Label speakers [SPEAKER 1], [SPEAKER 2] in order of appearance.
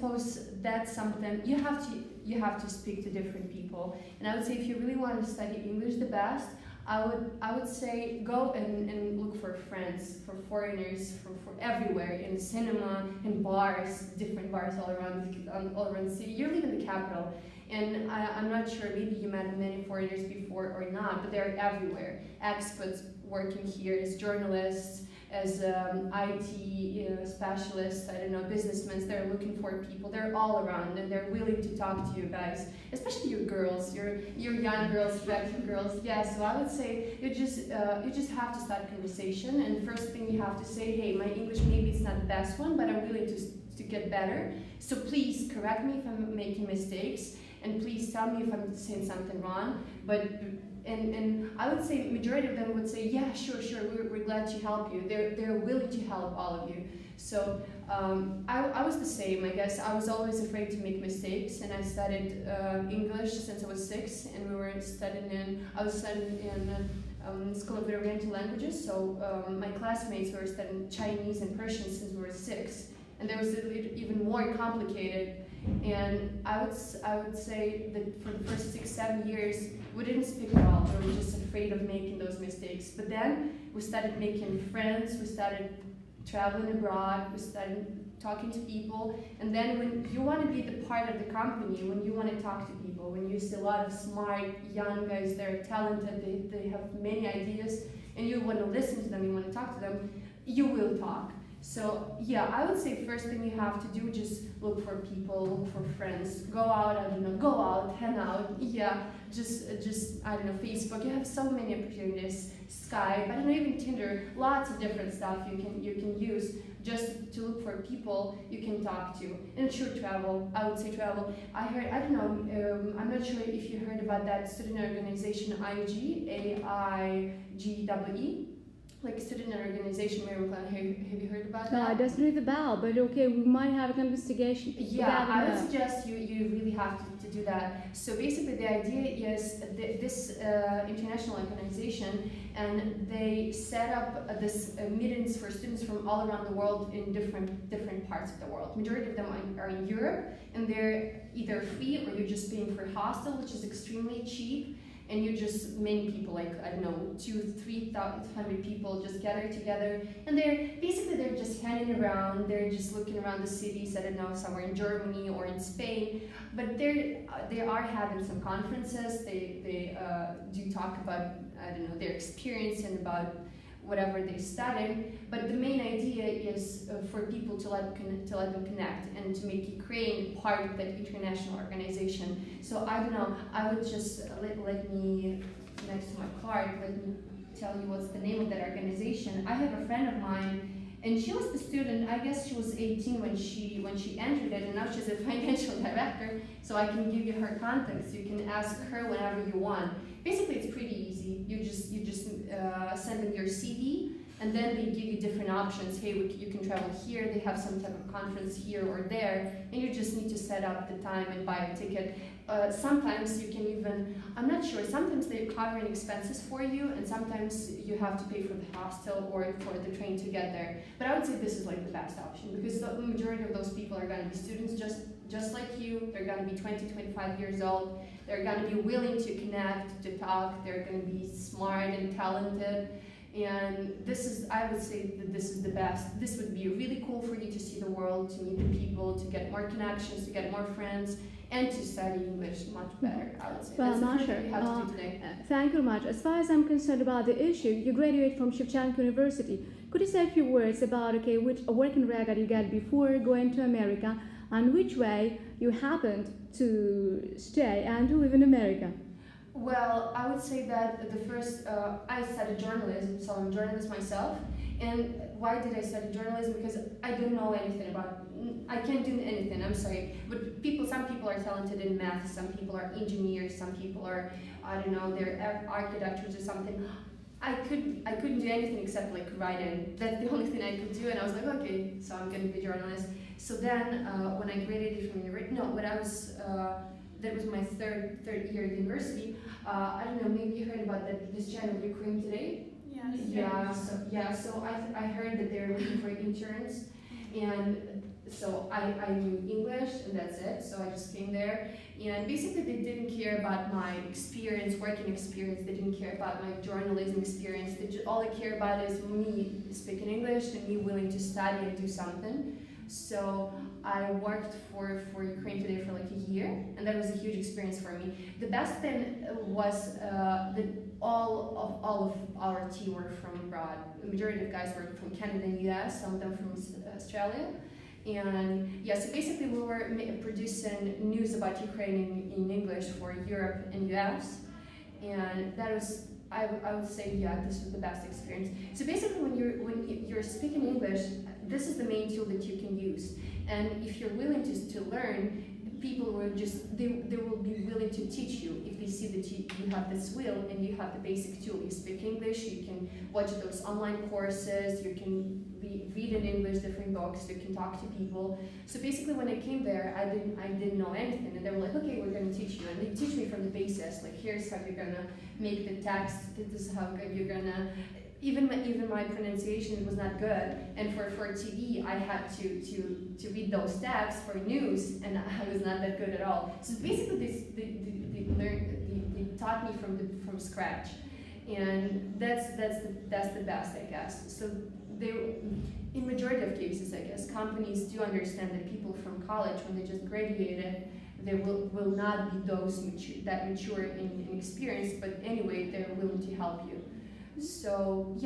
[SPEAKER 1] suppose that's something you have to speak to different people. And I would say if you really want to study English the best, I would say go and look for friends, for foreigners, for everywhere, in cinema, in bars, different bars all around the city. You live in the capital, and I'm not sure, maybe you met many foreigners before or not, but they're everywhere. Experts working here as journalists, as IT specialists, I don't know, businessmen. They're looking for people. They're all around, and they're willing to talk to you guys, especially you girls, your young girls, attractive girls. Yeah, so I would say you just have to start a conversation, and first thing you have to say, hey, my English maybe it's not the best one, but I'm willing to get better. So please correct me if I'm making mistakes, and please tell me if I'm saying something wrong. And I would say majority of them would say, yeah, sure, we're glad to help you. They're willing to help all of you. So I was the same, I guess. I was always afraid to make mistakes, and I studied English since I was 6, and I was studying in School of Oriental Languages. So my classmates were studying Chinese and Persian since we were 6, and there was even more complicated. And I would say that for the first 6-7 years, we didn't speak at all. We were just afraid of making those mistakes. But then we started making friends, we started traveling abroad, we started talking to people. And then when you want to be the part of the company, when you want to talk to people, when you see a lot of smart young guys, they're talented, they have many ideas, and you want to listen to them, you want to talk to them, you will talk. So yeah, I would say first thing you have to do, just look for people, look for friends, go out, hang out, yeah, just I don't know, Facebook, you have so many opportunities, Skype, I don't know, even Tinder, lots of different stuff you can use just to look for people you can talk to. And sure, travel, I would say travel. I don't know, I'm not sure if you heard about that student organization AIGWE, like student organization, Mary McLean. Have you heard about that?
[SPEAKER 2] No, it doesn't ring the bell, but okay, we might have an investigation.
[SPEAKER 1] Yeah, I would suggest you really have to do that. So basically the idea is this international organization, and they set up this meetings for students from all around the world in different parts of the world. Majority of them are in Europe, and they're either free or you're just paying for hostel, which is extremely cheap. And you just, many people, like, I don't know, 200-300 people just gather together, and they're just hanging around, they're just looking around the cities, I don't know, somewhere in Germany or in Spain, but they are having some conferences, they do talk about, I don't know, their experience and about whatever they studied, but the main idea is for people to let them connect and to make Ukraine part of that international organization. So I don't know, I would just let me, next to my card, let me tell you what's the name of that organization. I have a friend of mine, and she was the student, I guess she was 18 when she entered it, and now she's a financial director, so I can give you her contacts. You can ask her whenever you want. Basically, it's pretty easy. You just send them your CV, and then they give you different options. Hey, you can travel here. They have some type of conference here or there, and you just need to set up the time and buy a ticket. Sometimes you can even, I'm not sure, sometimes they're covering expenses for you, and sometimes you have to pay for the hostel or for the train to get there. But I would say this is like the best option, because the majority of those people are going to be students just like you. They're going to be 20, 25 years old. They're going to be willing to connect, to talk. They're going to be smart and talented. And I would say that this is the best. This would be really cool for you to see the world, to meet the people, to get more connections, to get more friends, and to study English much better, I would say.
[SPEAKER 2] Well,
[SPEAKER 1] Masha, you have to do today.
[SPEAKER 2] Thank you very much. As far as I'm concerned about the issue, you graduate from Shevchenko University. Could you say a few words about, which working record you got before going to America, and which way you happened to stay and to live in America?
[SPEAKER 1] Well, I would say that the first, I studied journalism, so I'm a journalist myself. And why did I study journalism? Because I don't know anything about, I can't do anything, I'm sorry. But some people are talented in math, some people are engineers, some people are, I don't know, they're architects or something. I couldn't do anything except like writing. That's the only thing I could do, and I was like, okay, so I'm gonna be a journalist. So then, when I graduated from that was my third year at university. I don't know, maybe you heard about this channel, Ukraine Today?
[SPEAKER 3] Yes.
[SPEAKER 1] So I heard that they're looking for interns, and So I knew English and that's it. So I just came there, and basically they didn't care about my experience, working experience. They didn't care about my journalism experience. All they care about is me speaking English and me willing to study and do something. So I worked for Ukraine Today for like a year, and that was a huge experience for me. The best thing was that all of our team were from abroad. The majority of guys were from Canada and US, some of them from Australia. And yeah, so basically we were producing news about Ukraine in English for Europe and US. And that was, I would say, yeah, this was the best experience. So basically when you're speaking English, this is the main tool that you can use. And if you're willing to learn, people will they will be willing to teach you if they see that you have this will and you have the basic tool. You speak English, you can watch those online courses, you can read in English different books, you can talk to people. So basically when I came there, I didn't know anything, and they were like, okay, we're going to teach you. And they teach me from the basics, like here's how you're going to make the text, this is how you're going to, even my pronunciation was not good, and for TV I had to read those texts for news, and I was not that good at all. So basically they taught me from scratch, and that's the best, I guess. So in majority of cases, I guess, companies do understand that people from college, when they just graduated, they will not be that mature in experience, but anyway, they're willing to help you. So yeah.